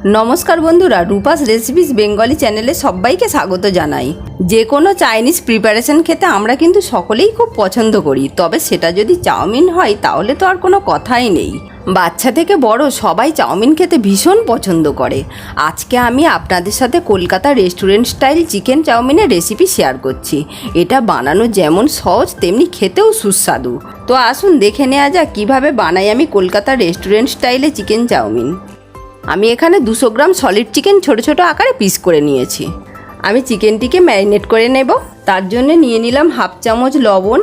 नमस्कार बंधुरा रूपास रेसिपिज बेंगली चैनेले सबाइके स्वागत जानाई। जे कोनो चाइनीज प्रिपारेशन खेते आमरा किन्तु सकलेई खूब पछंद करी, तबे सेटा जदि चाउमिन हय ताहले तो आर कोनो कथाई नेई। बाच्चा थेके बड़ो सबाई चाउमिन खेते भीषण पछंद करे। आजके आमी आपनादेर साथे कलकाता रेस्टुरेंट स्टाइल चिकेन चाउमिनेर रेसिपि शेयार करछि। एटा बानानो जेमन सहज तेमनि खेतेও सुस्वादु। तो आसुन देखे नेওয়া যাক কিভাবে বানাই আমি কলকাতা রেস্টুরেন্ট স্টাইলে চিকেন চাউমিন। আমি এখানে 200 গ্রাম সলিড চিকেন ছোট ছোট আকারে পিস করে নিয়েছি। আমি চিকেনটিকে ম্যারিনেট করে নেব। তার জন্য নিয়ে নিলাম হাফ চামচ লবণ,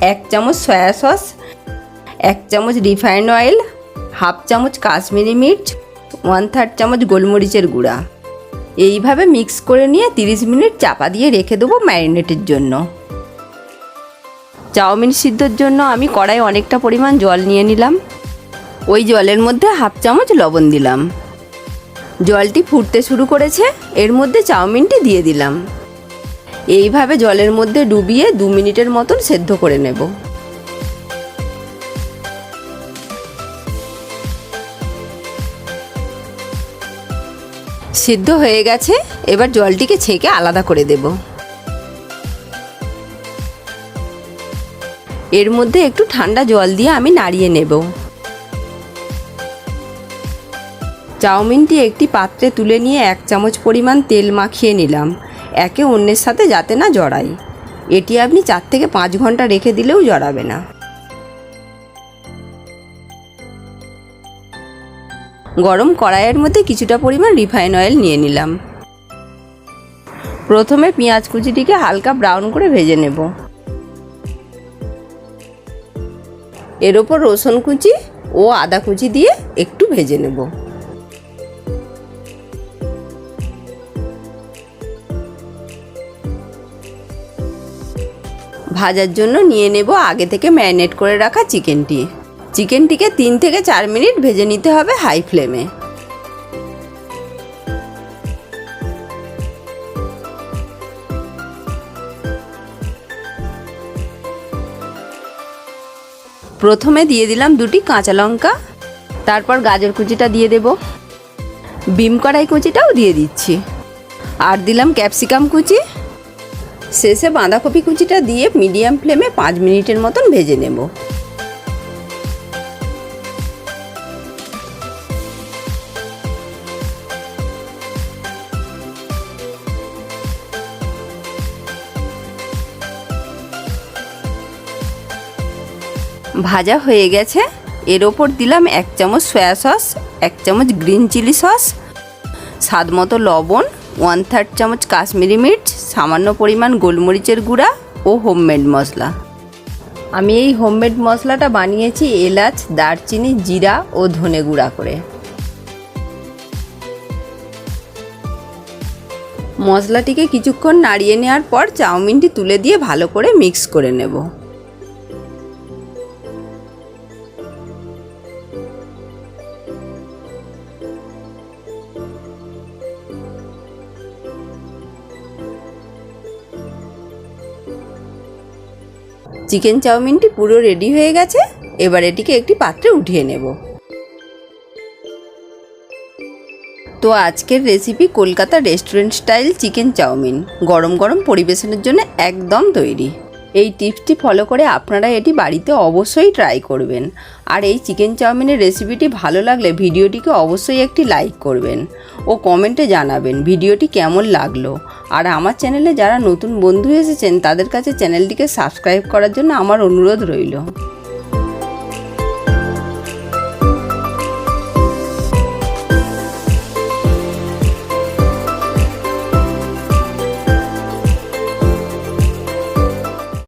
1 চামচ সয়া সস, 1 চামচ রিফাইন্ড অয়েল, হাফ চামচ কাশ্মীরি মির্চ, 1/3 চামচ গোলমরিচের গুঁড়া। এইভাবে মিক্স করে নিয়ে 30 মিনিট চাপা দিয়ে রেখে দেবো ম্যারিনেটের জন্য। চাউমিন সিদ্ধর জন্য আমি কড়াই অনেকটা পরিমাণ জল নিয়ে নিলাম। ওই জলের মধ্যে হাফ চামচ লবণ দিলাম। জলটি ফুটতে শুরু করেছে, এর মধ্যে চাউমিনটি দিয়ে দিলাম। এইভাবে জলের মধ্যে ডুবিয়ে 2 মিনিটের মতন সেদ্ধ করে নেব। সিদ্ধ হয়ে গেছে, এবার জলটিকে ছেঁকে আলাদা করে দেব। এর মধ্যে একটু ঠান্ডা জল দিয়ে আমি নাড়িয়ে নেব। চাউমিনটি একটি পাত্রে তুলে নিয়ে 1 চামচ পরিমাণ তেল মাখিয়ে নিলাম, একে অন্যের সাথে যাতে না জড়ায়। এটি আপনি 4 থেকে 5 ঘন্টা রেখে দিলেও জড়াবে না। গরম কড়াইয়ের মধ্যে কিছুটা পরিমাণ রিফাইন অয়েল নিয়ে নিলাম। প্রথমে পেঁয়াজ কুচিটিকে হালকা ব্রাউন করে ভেজে নেব। এর ওপর রসুন কুচি ও আদা কুচি দিয়ে একটু ভেজে নেব। ভাজার জন্য নিয়ে নেব আগে থেকে ম্যারিনেট করে রাখা চিকেনটিকে 3 থেকে 4 মিনিট ভেজে নিতে হবে হাই ফ্লেমে। প্রথমে দিয়ে দিলাম 2টি কাঁচা লঙ্কা, তারপর গাজর কুচিটা দিয়ে দেব, বিম কড়াই কুচিটাও দিয়ে দিচ্ছি, আর দিলাম ক্যাপসিকাম কুচি। শেষে বাঁধাকপি কুচিটা দিয়ে মিডিয়াম ফ্লেমে 5 মিনিটের মতন ভেজে নেব। ভাজা হয়ে গেছে, এর ওপর দিলাম 1 চামচ সয়া সস, 1 চামচ গ্রিন চিলি সস, স্বাদ মতো লবণ, 1/3 চামচ কাশ্মীরি মির্চ, সামান্য পরিমাণ গোলমরিচের গুঁড়া ও হোমমেড মশলা। আমি এই হোমমেড মশলাটা বানিয়েছি এলাচ, দারচিনি, জিরা ও ধনে গুঁড়া করে। মশলাটিকে কিছুক্ষণ নাড়িয়ে নেওয়ার পর চাউমিনটি তুলে দিয়ে ভালো করে মিক্স করে নেব। চিকেন চাউমিনটি পুরো রেডি হয়ে গেছে, এবার এটিকে একটি পাত্রে উঠিয়ে নেব। তো আজকের recipe Kolkata restaurant style chicken chowmein গরম গরম পরিবেশনের জন্য একদম তৈরি। এই টিপসটি ফলো করে আপনারা এটি বাড়িতে অবশ্যই ট্রাই করবেন। আর এই চিকেন চাউমিনের রেসিপিটি ভালো লাগলে ভিডিওটিকে অবশ্যই একটি লাইক করবেন ও কমেন্টে জানাবেন ভিডিওটি কেমন লাগলো। আর আমার চ্যানেলে যারা নতুন বন্ধু এসেছেন তাদের কাছে চ্যানেলটিকে সাবস্ক্রাইব করার জন্য আমার অনুরোধ রইল।